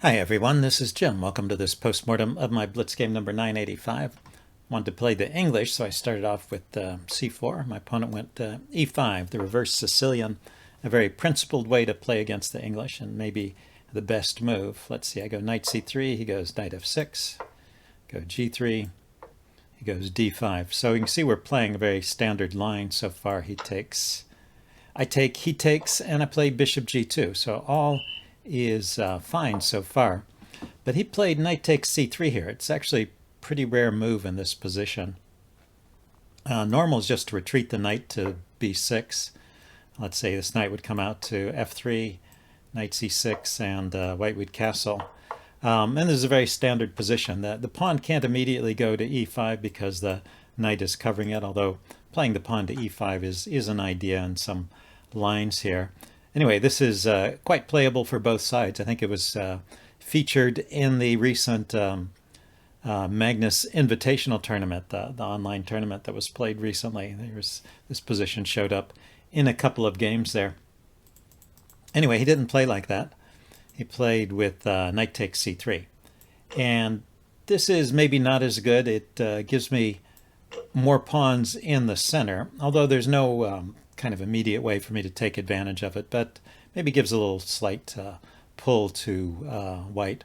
Hi everyone, this is Jim. Welcome to this postmortem of my Blitz game number 985. Wanted to play the English, so I started off with c4. My opponent went e5, the reverse Sicilian, a very principled way to play against the English and maybe the best move. Let's see, I go knight c3, he goes knight f6, go g3, he goes d5. So you can see we're playing a very standard line so far. He takes, I take, he takes, and I play bishop g2. So all is fine so far. But he played knight takes c3 here. It's actually a pretty rare move in this position. Normal is just to retreat the knight to b6. Let's say this knight would come out to f3, knight c6, and white would castle. And this is a very standard position. The pawn can't immediately go to e5 because the knight is covering it, although playing the pawn to e5 is an idea in some lines here. Anyway, this is quite playable for both sides. I think it was featured in the recent Magnus Invitational Tournament, the online tournament that was played recently. This position showed up in a couple of games there. Anyway, he didn't play like that. He played with knight takes c3. And this is maybe not as good. It gives me more pawns in the center, although there's no kind of immediate way for me to take advantage of it, but maybe gives a little slight pull to white.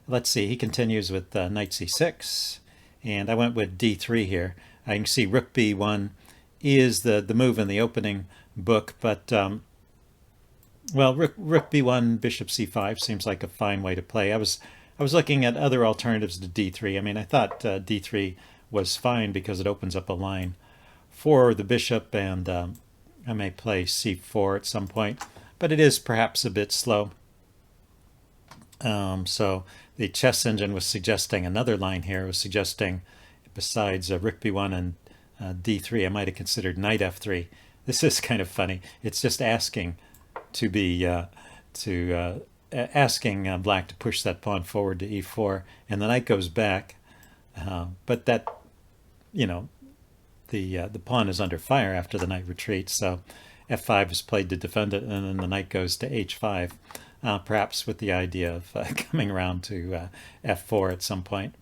Let's see, he continues with knight c6, and I went with d3 here. You can see rook b1 is the move in the opening book, but well, rook b1, bishop c5 seems like a fine way to play. I was looking at other alternatives to d3. I mean, I thought d3 was fine because it opens up a line for the bishop, and I may play c4 at some point, but it is perhaps a bit slow. So the chess engine was suggesting another line here. It was suggesting, besides rook b1 and d3, I might have considered knight f3. This is kind of funny. It's just asking to be asking black to push that pawn forward to e4, and the knight goes back. But that, you know, the pawn is under fire after the knight retreats, so f5 is played to defend it, and then the knight goes to h5, perhaps with the idea of coming around to f4 at some point,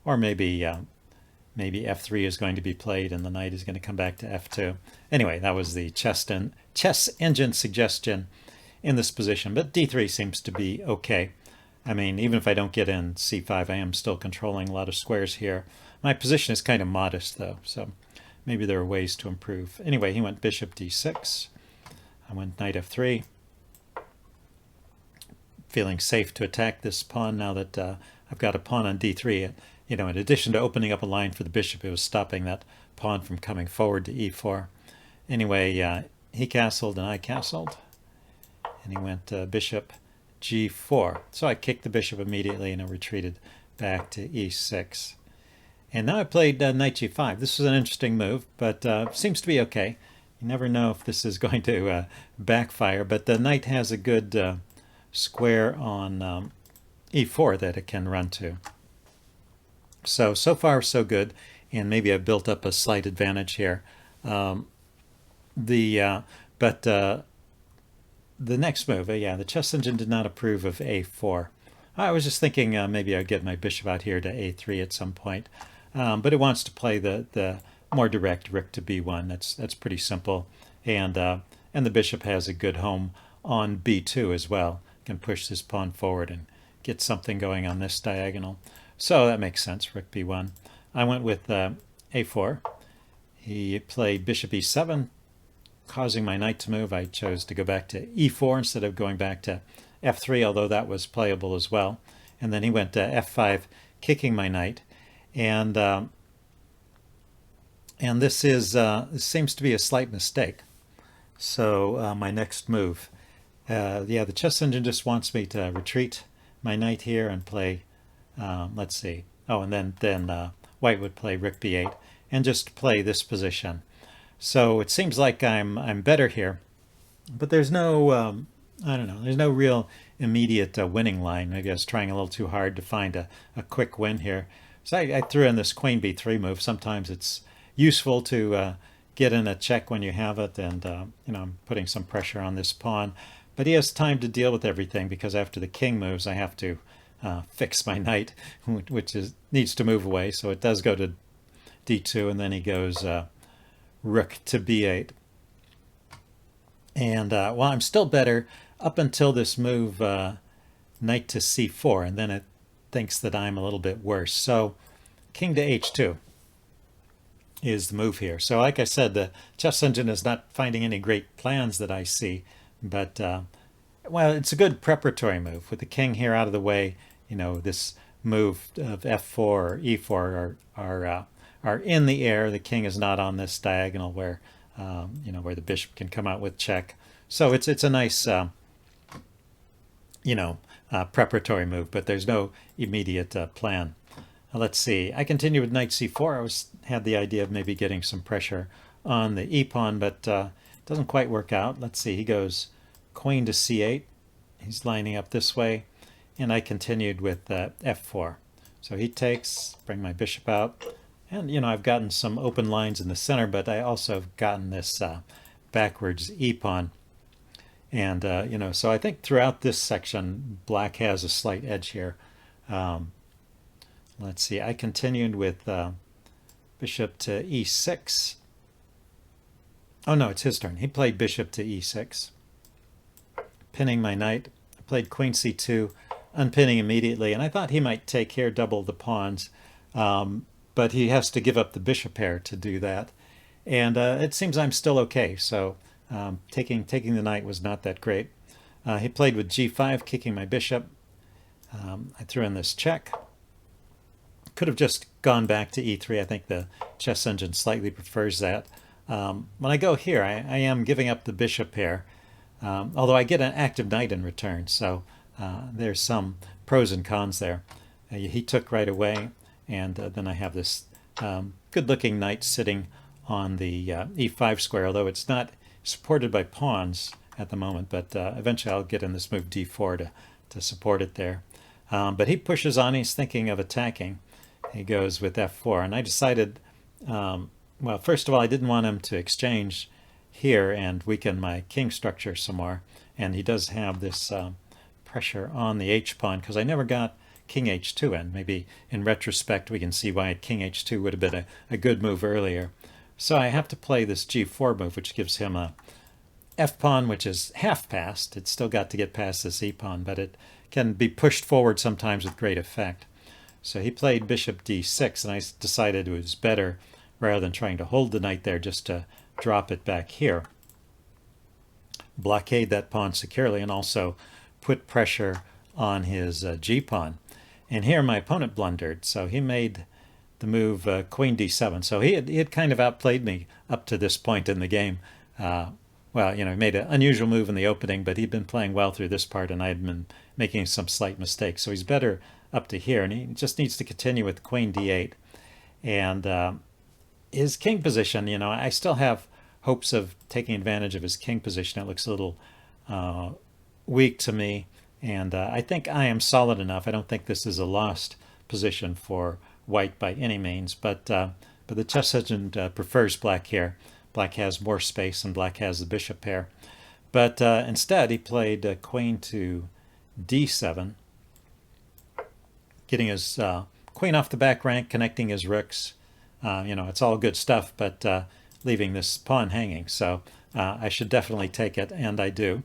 or maybe f3 is going to be played and the knight is going to come back to f2. Anyway, that was the chess engine suggestion in this position, but d3 seems to be okay. I mean, even if I don't get in c5, I am still controlling a lot of squares here. My position is kind of modest, though, so maybe there are ways to improve. Anyway, he went bishop d6. I went knight f3. Feeling safe to attack this pawn now that I've got a pawn on d3. You know, in addition to opening up a line for the bishop, it was stopping that pawn from coming forward to e4. Anyway, he castled and I castled. And he went bishop g4. So I kicked the bishop immediately and it retreated back to e6. And now I played knight g5. This was an interesting move, but seems to be okay. You never know if this is going to backfire, but the knight has a good square on e4 that it can run to. So far so good, and maybe I've built up a slight advantage here. The next move, yeah, the chess engine did not approve of a4. I was just thinking maybe I'd get my bishop out here to a3 at some point, but it wants to play the more direct rook to b1. That's pretty simple, and the bishop has a good home on b2 as well. Can push this pawn forward and get something going on this diagonal. So that makes sense, rook b1. I went with a4. He played bishop e7, causing my knight to move. I chose to go back to e4 instead of going back to f3, although that was playable as well. And then he went to f5, kicking my knight. And this seems to be a slight mistake. So my next move, yeah, the chess engine just wants me to retreat my knight here and play, let's see. Oh, and then white would play rook b8 and just play this position. So it seems like I'm better here, but there's no I don't know, there's no real immediate winning line. Maybe I was trying a little too hard to find a quick win here. So I threw in this queen b3 move. Sometimes it's useful to get in a check when you have it, and you know, I'm putting some pressure on this pawn. But he has time to deal with everything because after the king moves, I have to fix my knight, which needs to move away. So it does go to d2, and then he goes rook to b8. And well, I'm still better up until this move knight to c4, and then it thinks that I'm a little bit worse. So king to h2 is the move here. So like I said, the chess engine is not finding any great plans that I see, but well, it's a good preparatory move. With the king here out of the way, you know, this move of f4 or e4 are in the air. The king is not on this diagonal where you know, where the bishop can come out with check. So it's a nice you know, preparatory move, but there's no immediate plan. Let's see. I continue with knight c4. Had the idea of maybe getting some pressure on the e-pawn, but doesn't quite work out. Let's see. He goes queen to c8. He's lining up this way, and I continued with f4. So he takes, bring my bishop out, and you know, I've gotten some open lines in the center, but I also have gotten this backwards e-pawn. And you know, so I think throughout this section, black has a slight edge here. Let's see, I continued with bishop to e6. Oh no, it's his turn. He played bishop to e6, pinning my knight. I played queen c2, unpinning immediately, and I thought he might take here, double the pawns, but he has to give up the bishop pair to do that. And it seems I'm still okay, so taking the knight was not that great. He played with g5, kicking my bishop. I threw in this check. Could have just gone back to e3. I think the chess engine slightly prefers that. When I go here, I am giving up the bishop pair, although I get an active knight in return, so there's some pros and cons there. He took right away, and then I have this good-looking knight sitting on the e5 square, although it's not supported by pawns at the moment, but eventually I'll get in this move d4 to support it there. But he pushes on. He's thinking of attacking. He goes with f4, and I decided, well, first of all, I didn't want him to exchange here and weaken my king structure some more, and he does have this pressure on the h-pawn, because I never got king h2 in. Maybe in retrospect we can see why king h2 would have been a good move earlier. So I have to play this g4 move, which gives him a f-pawn, which is half passed. It's still got to get past this e-pawn, but it can be pushed forward sometimes with great effect. So he played bishop d6, and I decided it was better, rather than trying to hold the knight there, just to drop it back here, blockade that pawn securely, and also put pressure on his g-pawn. And here my opponent blundered, so he made the move queen d7. So he had kind of outplayed me up to this point in the game. Well, you know, he made an unusual move in the opening, but he'd been playing well through this part, and I had been making some slight mistakes. So he's better up to here, and he just needs to continue with queen d8. And his king position, you know, I still have hopes of taking advantage of his king position. It looks a little weak to me, and I think I am solid enough. I don't think this is a lost position for white by any means, but the chess engine prefers black here. Black has more space, and black has the bishop pair. But instead, he played queen to d7, getting his queen off the back rank, connecting his rooks. You know, it's all good stuff, but leaving this pawn hanging. So I should definitely take it, and I do.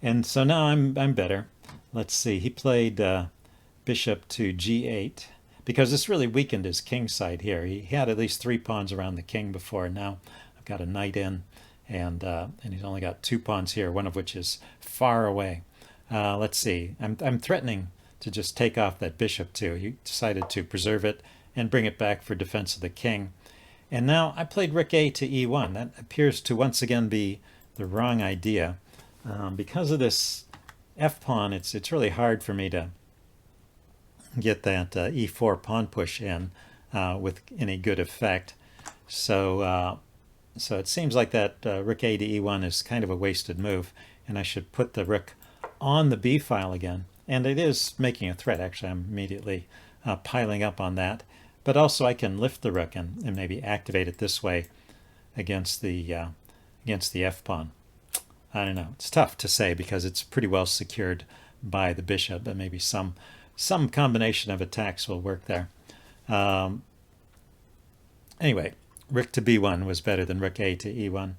And so now I'm better. Let's see. He played bishop to g8, because this really weakened his king side here. He had at least 3 pawns around the king before, and now I've got a knight in, and he's only got 2 pawns here, one of which is far away. Let's see. I'm threatening to just take off that bishop too. He decided to preserve it and bring it back for defense of the king. And now I played rook a to e1. That appears to once again be the wrong idea. Because of this f-pawn, it's really hard for me to get that e4 pawn push in with any good effect. So so it seems like that rook a to e1 is kind of a wasted move, and I should put the rook on the b file again. And it is making a threat, actually. I'm immediately piling up on that. But also I can lift the rook and maybe activate it this way against the f-pawn. I don't know. It's tough to say because it's pretty well secured by the bishop, but maybe some some combination of attacks will work there. Anyway, rook to b1 was better than rook a to e1.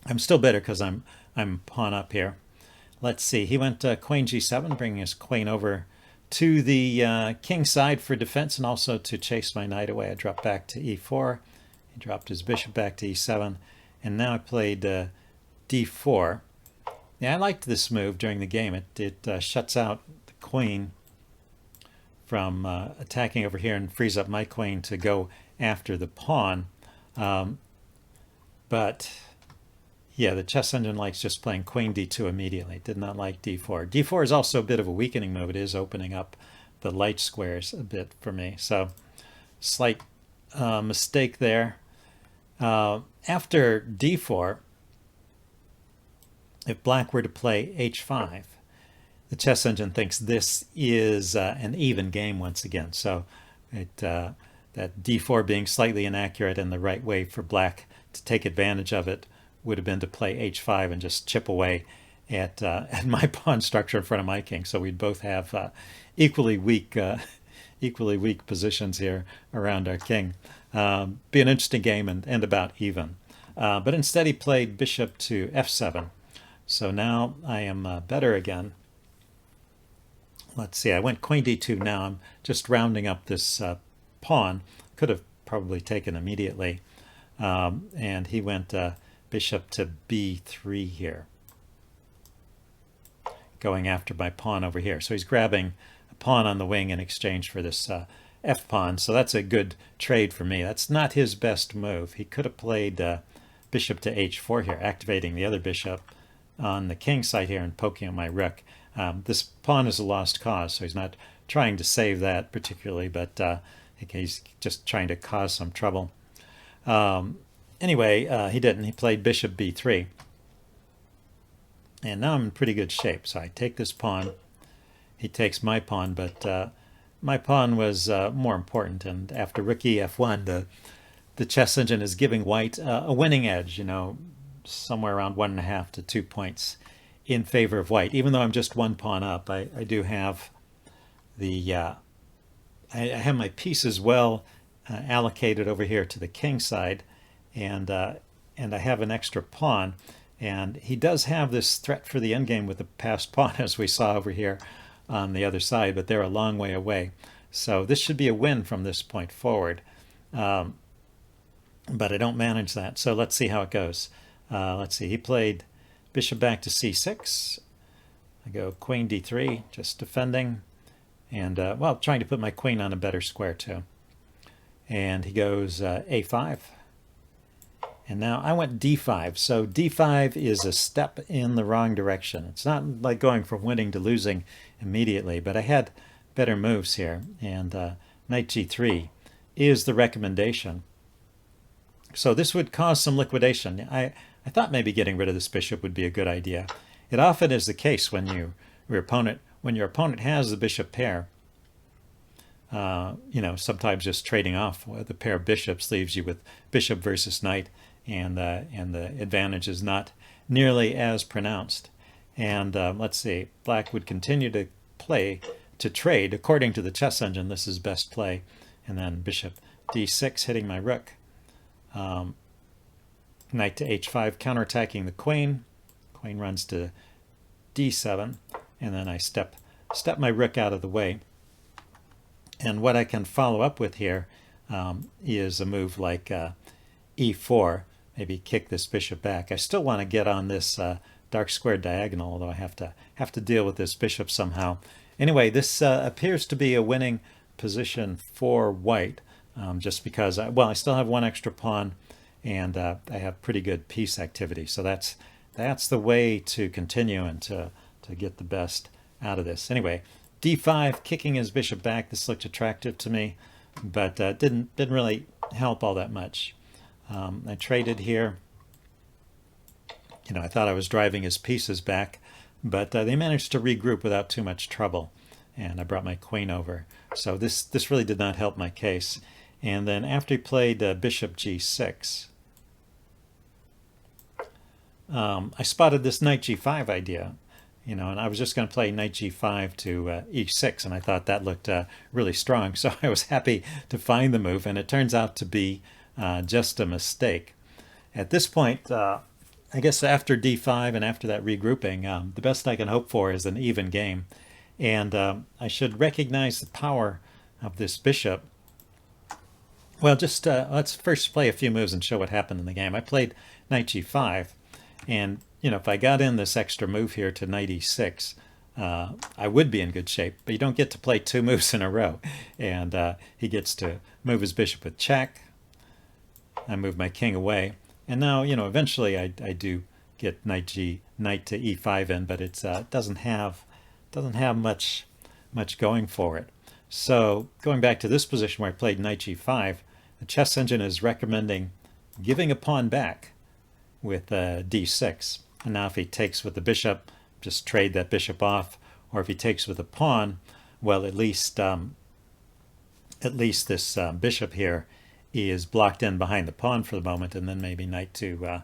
I'm still better because I'm pawn up here. Let's see. He went queen g7, bringing his queen over to the king side for defense and also to chase my knight away. I dropped back to e4. He dropped his bishop back to e7, and now I played d4. Yeah, I liked this move during the game. It shuts out the queen from attacking over here and frees up my queen to go after the pawn. But yeah, the chess engine likes just playing queen d2 immediately. Did not like d4. d4 is also a bit of a weakening move. It is opening up the light squares a bit for me. So slight mistake there. After d4, if black were to play h5, the chess engine thinks this is an even game once again. So that d4 being slightly inaccurate and the right way for black to take advantage of it would have been to play h5 and just chip away at my pawn structure in front of my king. So we'd both have equally weak positions here around our king. Be an interesting game and about even. But instead he played bishop to f7. So now I am better again. Let's see, I went queen d2 now. I'm just rounding up this pawn. Could have probably taken immediately. And he went bishop to b3 here, going after my pawn over here. So he's grabbing a pawn on the wing in exchange for this f-pawn. So that's a good trade for me. That's not his best move. He could have played bishop to h4 here, activating the other bishop on the king side here and poking at my rook. This pawn is a lost cause, so he's not trying to save that particularly, but he's just trying to cause some trouble. Anyway, he didn't. He played bishop b3. And now I'm in pretty good shape. So I take this pawn. He takes my pawn, but my pawn was more important. And after rook e f1, the chess engine is giving white a winning edge, somewhere around 1.5 to 2 points in favor of white. Even though I'm just one pawn up, I do have I have my pieces well allocated over here to the king side, and I have an extra pawn, and he does have this threat for the endgame with the passed pawn, as we saw over here on the other side, but they're a long way away. So this should be a win from this point forward, but I don't manage that. So let's see how it goes. Let's see, he played bishop back to c6. I go queen d3, just defending, and well, trying to put my queen on a better square too. And he goes a5. And now I went d5. So d5 is a step in the wrong direction. It's not like going from winning to losing immediately, but I had better moves here. And knight g3 is the recommendation. So this would cause some liquidation. I thought maybe getting rid of this bishop would be a good idea. It often is the case when your opponent has the bishop pair. Sometimes just trading off the pair of bishops leaves you with bishop versus knight, and the advantage is not nearly as pronounced. And let's see, black would continue to trade according to the chess engine. This is best play, and then bishop d6 hitting my rook. Knight to h5 counterattacking the queen. Queen runs to d7, and then I step my rook out of the way. And what I can follow up with here is a move like e4, maybe kick this bishop back. I still want to get on this dark square diagonal, although I have to deal with this bishop somehow. Anyway, this appears to be a winning position for white, just because I still have one extra pawn, and I have pretty good piece activity. So that's the way to continue and to get the best out of this. Anyway, d5, kicking his bishop back. This looked attractive to me, but didn't really help all that much. I traded here. I thought I was driving his pieces back, but they managed to regroup without too much trouble, and I brought my queen over. So this really did not help my case. And then after he played bishop g6, I spotted this knight g5 idea, you know, and I was just going to play knight g5 to e6, and I thought that looked really strong. So I was happy to find the move, and it turns out to be just a mistake. At this point, I guess after d5 and after that regrouping, the best I can hope for is an even game. And I should recognize the power of this bishop. Well, just let's first play a few moves and show what happened in the game. I played knight g5, and you know, if I got in this extra move here to knight e6, I would be in good shape. But you don't get to play two moves in a row. And he gets to move his bishop with check. I move my king away. And now, you know, eventually I do get knight to e5 in, but it doesn't have much going for it. So going back to this position where I played knight g5, the chess engine is recommending giving a pawn back with d6. And now if he takes with the bishop, just trade that bishop off. Or if he takes with a pawn, well, at least this bishop here is blocked in behind the pawn for the moment, and then maybe knight to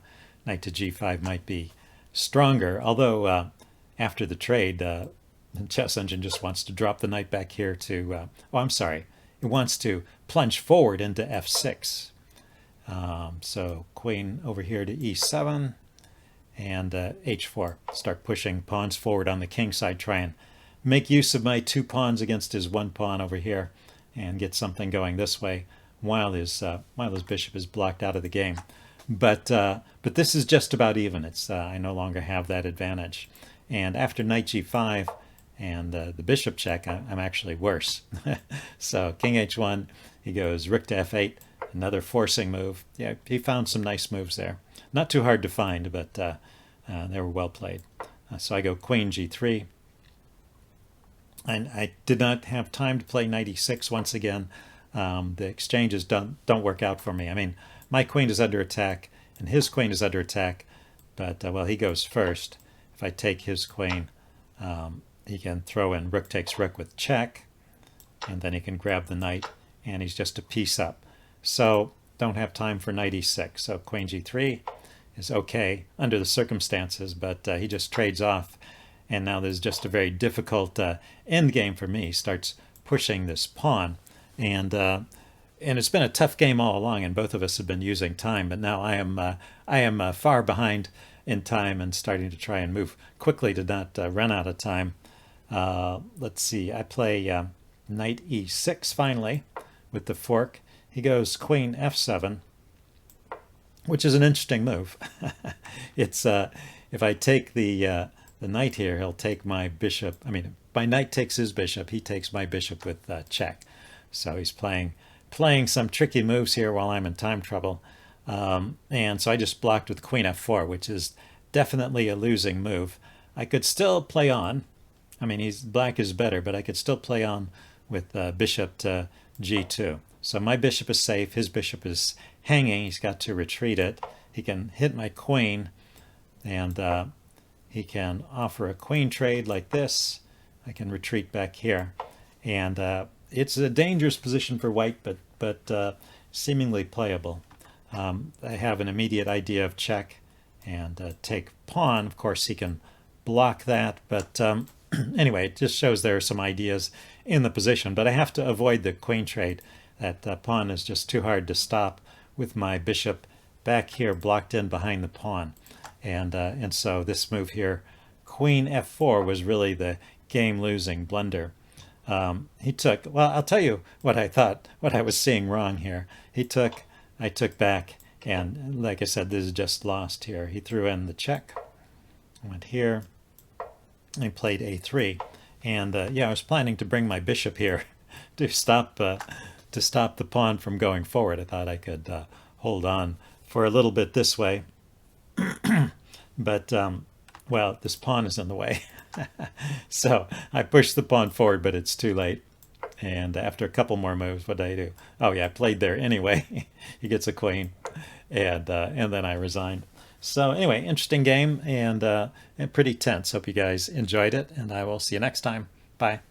g5 might be stronger. Although after the trade, the chess engine just wants to drop the knight back here to, oh, I'm sorry, it wants to plunge forward into f6. So queen over here to e7 and h4. Start pushing pawns forward on the king side, try and make use of my two pawns against his one pawn over here and get something going this way while his bishop is blocked out of the game. But this is just about even. It's I no longer have that advantage. And after knight g5 and the bishop check, I'm actually worse. So king h1, he goes rook to f8, another forcing move. Yeah, he found some nice moves there. Not too hard to find, but they were well played. So I go queen g3. And I did not have time to play knight e6 once again. The exchanges don't work out for me. I mean, my queen is under attack, and his queen is under attack. But, well, he goes first. If I take his queen, he can throw in rook takes rook with check, and then he can grab the knight, and he's just a piece up. So don't have time for knight e6. So queen g3 is okay under the circumstances, but he just trades off. And now there's just a very difficult end game for me. He starts pushing this pawn. And it's been a tough game all along, and both of us have been using time. But now I am far behind in time and starting to try and move quickly to not run out of time. Let's see. I play knight e6 finally with the fork. He goes queen f7, which is an interesting move. It's if I take the knight here, he'll take my bishop. I mean, my knight takes his bishop. He takes my bishop with check. So he's playing some tricky moves here while I'm in time trouble. And so I just blocked with queen f4, which is definitely a losing move. I could still play on. I mean, black is better, but I could still play on with bishop to g2. So my bishop is safe. His bishop is hanging. He's got to retreat it. He can hit my queen, and he can offer a queen trade like this. I can retreat back here. And it's a dangerous position for white, but seemingly playable. I have an immediate idea of check and take pawn. Of course, he can block that, but anyway, it just shows there are some ideas in the position. But I have to avoid the queen trade. That pawn is just too hard to stop with my bishop back here blocked in behind the pawn. And so this move here, queen f4, was really the game-losing blunder. He took, well, I'll tell you what I thought, what I was seeing wrong here. I took back, and like I said, this is just lost here. He threw in the check, went here, and he played a3. And yeah, I was planning to bring my bishop here to stop the pawn from going forward. I thought I could hold on for a little bit this way. But, well, this pawn is in the way. So I pushed the pawn forward, but it's too late. And after a couple more moves, what did I do? Oh, yeah, I played there anyway. He gets a queen, and then I resigned. So anyway, interesting game and pretty tense. Hope you guys enjoyed it, and I will see you next time. Bye.